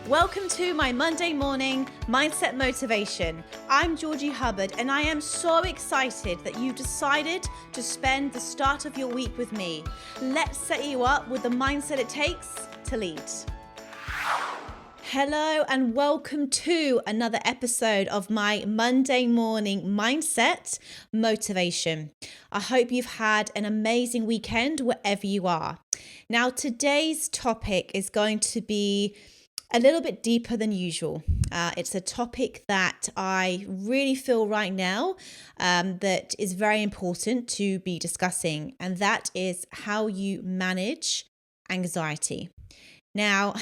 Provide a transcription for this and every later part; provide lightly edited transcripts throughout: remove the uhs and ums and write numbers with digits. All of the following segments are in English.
Welcome to my Monday morning mindset motivation. I'm Georgie Hubbard, and I am so excited that you decided to spend the start of your week with me. Let's set you up with the mindset it takes to lead. Hello and welcome to another episode of my Monday morning mindset motivation. I hope you've had an amazing weekend wherever you are. Now, today's topic is going to be a little bit deeper than usual. It's a topic that I really feel right now that is very important to be discussing, and that is how you manage anxiety. Now,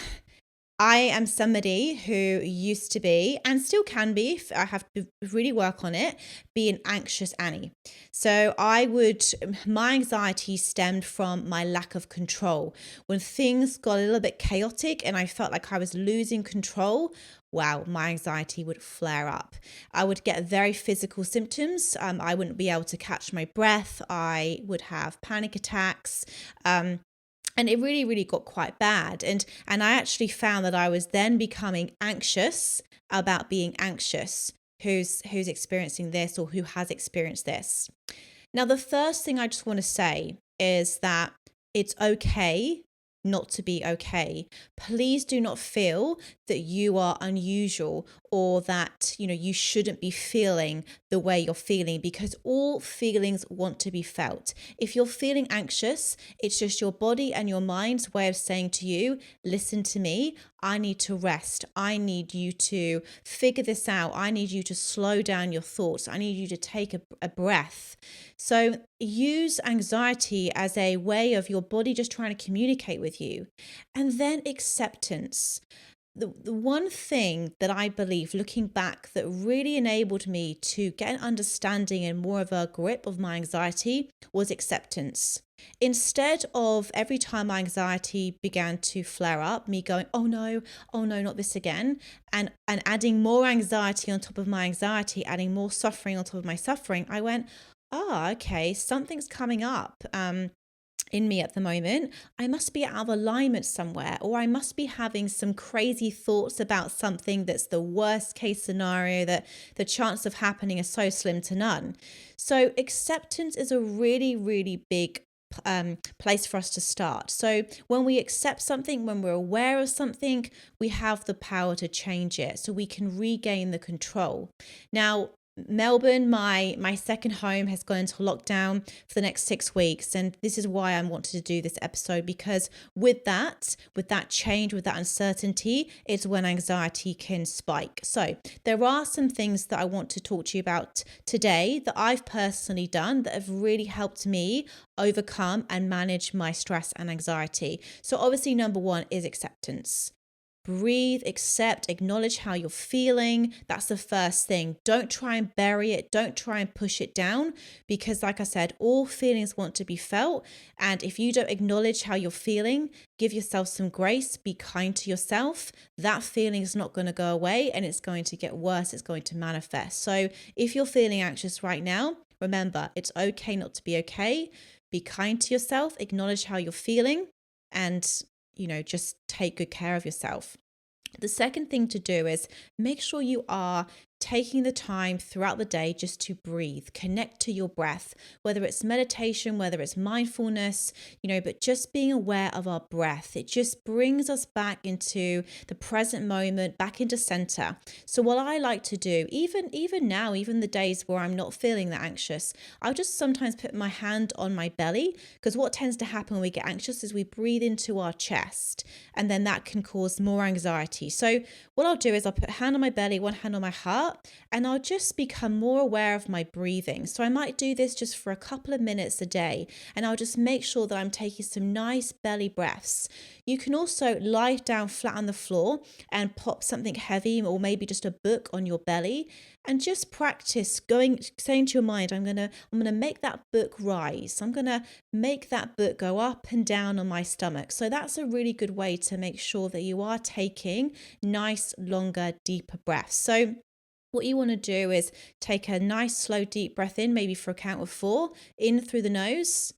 I am somebody who used to be, and still can be, if I have to really work on it, be an anxious Annie. So my anxiety stemmed from my lack of control. When things got a little bit chaotic and I felt like I was losing control, wow, my anxiety would flare up. I would get very physical symptoms. I wouldn't be able to catch my breath. I would have panic attacks. And it really, really got quite bad. And I actually found that I was then becoming anxious about being anxious, who's experiencing this or who has experienced this. Now, the first thing I just want to say is that it's okay not to be okay. Please do not feel that you are unusual or that, you shouldn't be feeling the way you're feeling, because all feelings want to be felt. If you're feeling anxious, it's just your body and your mind's way of saying to you, listen to me, I need to rest. I need you to figure this out. I need you to slow down your thoughts. I need you to take a breath. So use anxiety as a way of your body just trying to communicate with you. And then acceptance. The one thing that I believe, looking back, that really enabled me to get an understanding and more of a grip of my anxiety was acceptance. Instead of every time my anxiety began to flare up, me going, oh no, not this again, and adding more anxiety on top of my anxiety, adding more suffering on top of my suffering, I went, okay, something's coming up. In me at the moment, I must be out of alignment somewhere, or I must be having some crazy thoughts about something that's the worst case scenario, that the chance of happening is so slim to none. So acceptance is a really, really big place for us to start. So when we accept something, when we're aware of something, we have the power to change it, so we can regain the control. Now, Melbourne, my second home, has gone into lockdown for the next 6 weeks, and this is why I wanted to do this episode, because with that change, with that uncertainty, it's when anxiety can spike. So there are some things that I want to talk to you about today that I've personally done that have really helped me overcome and manage my stress and anxiety. So obviously, number one is acceptance. Breathe, accept, acknowledge how you're feeling. That's the first thing. Don't try and bury it. Don't try and push it down, because like I said, all feelings want to be felt. And if you don't acknowledge how you're feeling, give yourself some grace, be kind to yourself, that feeling is not going to go away and it's going to get worse. It's going to manifest. So if you're feeling anxious right now, remember, it's okay not to be okay. Be kind to yourself, acknowledge how you're feeling, and just take good care of yourself. The second thing to do is make sure you are taking the time throughout the day just to breathe, connect to your breath, whether it's meditation, whether it's mindfulness, but just being aware of our breath. It just brings us back into the present moment, back into center. So what I like to do, even now, even the days where I'm not feeling that anxious, I'll just sometimes put my hand on my belly, because what tends to happen when we get anxious is we breathe into our chest, and then that can cause more anxiety. So what I'll do is I'll put a hand on my belly, one hand on my heart, and I'll just become more aware of my breathing. So I might do this just for a couple of minutes a day, and I'll just make sure that I'm taking some nice belly breaths. You can also lie down flat on the floor and pop something heavy, or maybe just a book on your belly, and just practice saying to your mind, I'm gonna make that book rise. I'm gonna make that book go up and down on my stomach. So that's a really good way to make sure that you are taking nice, longer, deeper breaths. So what you want to do is take a nice, slow, deep breath in, maybe for a count of 4, in through the nose,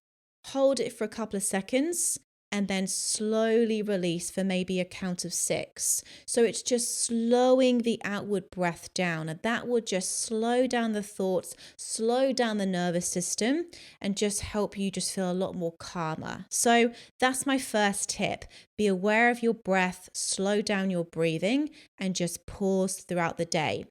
hold it for a couple of seconds, and then slowly release for maybe a count of 6. So it's just slowing the outward breath down, and that will just slow down the thoughts, slow down the nervous system, and just help you just feel a lot more calmer. So that's my first tip. Be aware of your breath, slow down your breathing, and just pause throughout the day.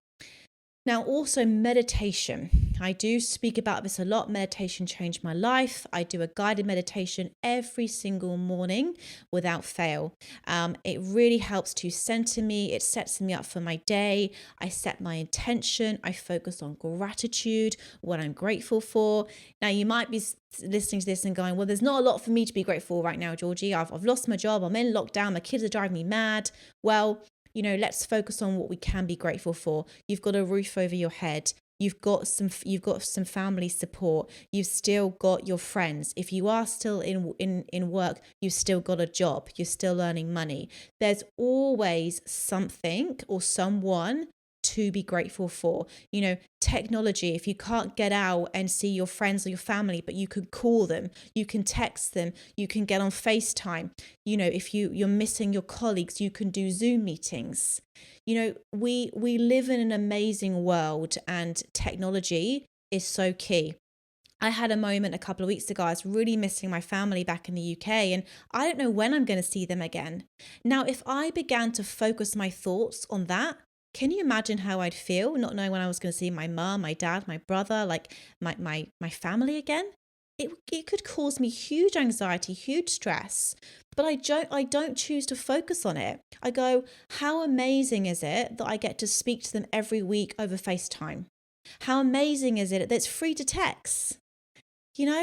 Now, also meditation. I do speak about this a lot. Meditation changed my life. I do a guided meditation every single morning without fail. It really helps to center me. It sets me up for my day. I set my intention. I focus on gratitude, what I'm grateful for. Now, you might be listening to this and going, well, there's not a lot for me to be grateful for right now, Georgie. I've lost my job. I'm in lockdown. My kids are driving me mad. Well, let's focus on what we can be grateful for. You've got a roof over your head. You've got some family support. You've still got your friends. If you are still in work, you've still got a job. You're still earning money. There's always something or someone to be grateful for. Technology, if you can't get out and see your friends or your family, but you can call them, you can text them, you can get on FaceTime. If you're missing your colleagues, you can do Zoom meetings. We live in an amazing world, and technology is so key. I had a moment a couple of weeks ago. I was really missing my family back in the UK, and I don't know when I'm going to see them again. Now, if I began to focus my thoughts on that, can you imagine how I'd feel not knowing when I was going to see my mum, my dad, my brother, like my family again? It could cause me huge anxiety, huge stress, but I don't choose to focus on it. I go, how amazing is it that I get to speak to them every week over FaceTime? How amazing is it that it's free to text? It's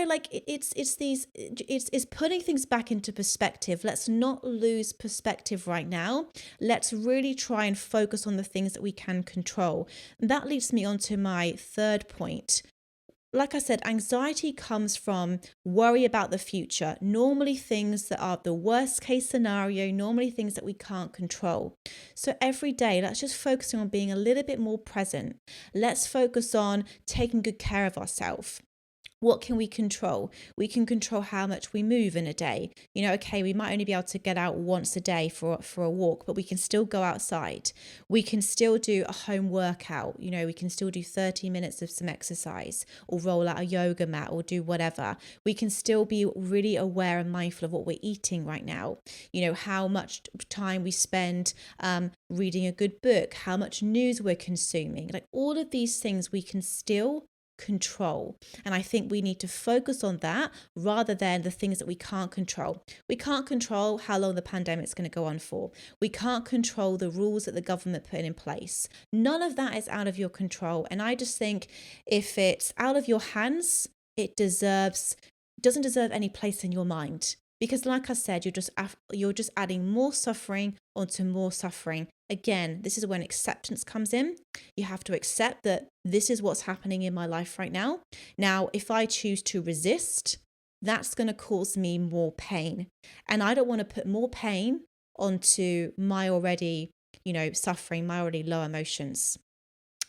putting things back into perspective. Let's not lose perspective right now. Let's really try and focus on the things that we can control. And that leads me on to my third point. Like I said, anxiety comes from worry about the future, normally things that are the worst case scenario, normally things that we can't control. So every day, let's just focus on being a little bit more present. Let's focus on taking good care of ourselves. What can we control? We can control how much we move in a day. We might only be able to get out once a day for a walk, but we can still go outside. We can still do a home workout. We can still do 30 minutes of some exercise, or roll out a yoga mat, or do whatever. We can still be really aware and mindful of what we're eating right now. How much time we spend reading a good book, how much news we're consuming. Like all of these things we can still control. And I think we need to focus on that rather than the things that we can't control. We can't control how long the pandemic is going to go on for. We can't control the rules that the government put in place. None of that is out of your control. And I just think if it's out of your hands, it doesn't deserve any place in your mind. Because like I said, you're just adding more suffering onto more suffering. Again, this is when acceptance comes in. You have to accept that this is what's happening in my life right now. Now, if I choose to resist, that's going to cause me more pain. And I don't want to put more pain onto my already, suffering, my already low emotions.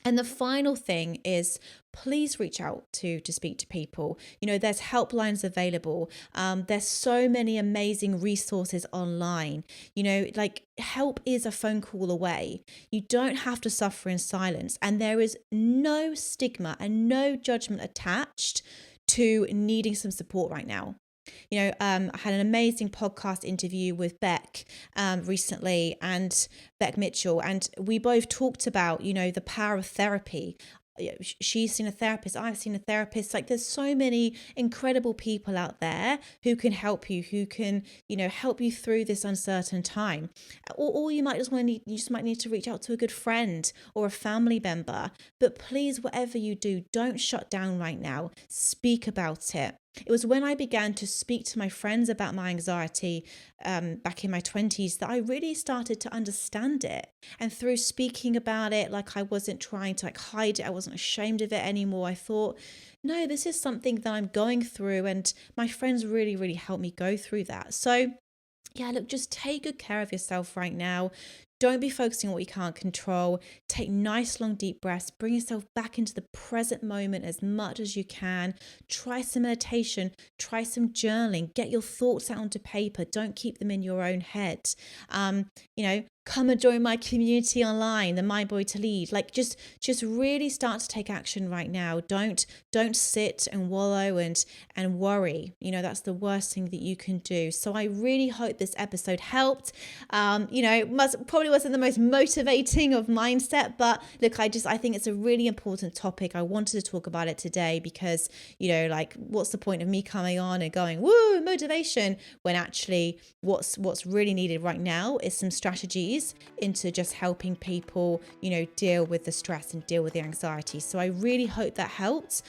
And the final thing is, please reach out to speak to people. There's helplines available. There's so many amazing resources online. Help is a phone call away. You don't have to suffer in silence. And there is no stigma and no judgment attached to needing some support right now. I had an amazing podcast interview with Beck recently, and Beck Mitchell, and we both talked about, the power of therapy. She's seen a therapist, I've seen a therapist. Like there's so many incredible people out there who can help you, who can, help you through this uncertain time. Or you might just need to reach out to a good friend or a family member. But please, whatever you do, don't shut down right now. Speak about it. It was when I began to speak to my friends about my anxiety back in my 20s that I really started to understand it. And through speaking about it, I wasn't trying to hide it, I wasn't ashamed of it anymore. I thought, no, this is something that I'm going through, and my friends really, really helped me go through that. So yeah, look, just take good care of yourself right now. Don't be focusing on what you can't control. Take nice, long, deep breaths. Bring yourself back into the present moment as much as you can. Try some meditation. Try some journaling. Get your thoughts out onto paper. Don't keep them in your own head. Come and join my community online, the My Boy to Lead. Like just really start to take action right now. Don't sit and wallow and worry. That's the worst thing that you can do. So I really hope this episode helped. Probably wasn't the most motivating of mindset, but look, I think it's a really important topic. I wanted to talk about it today because, what's the point of me coming on and going, woo, motivation, when actually what's really needed right now is some strategies into just helping people, deal with the stress and deal with the anxiety. So I really hope that helped.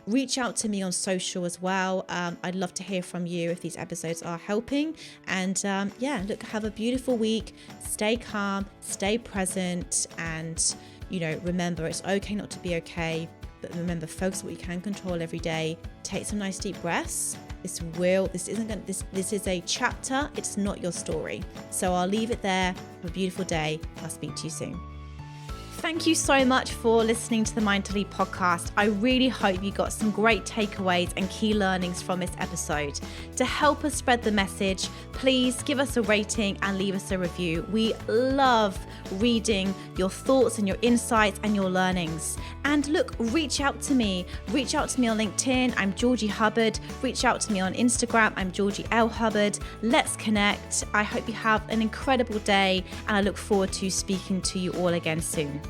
Reach out to me on social as well. I'd love to hear from you if these episodes are helping. And have a beautiful week. Stay calm, stay present, and remember, it's okay not to be okay. But remember, focus on what you can control every day. Take some nice deep breaths. This is a chapter. It's not your story. So I'll leave it there. Have a beautiful day. I'll speak to you soon. Thank you so much for listening to the Mind to Lead podcast. I really hope you got some great takeaways and key learnings from this episode. To help us spread the message, please give us a rating and leave us a review. We love reading your thoughts and your insights and your learnings. And look, reach out to me. Reach out to me on LinkedIn. I'm Georgie Hubbard. Reach out to me on Instagram. I'm Georgie L. Hubbard. Let's connect. I hope you have an incredible day, and I look forward to speaking to you all again soon.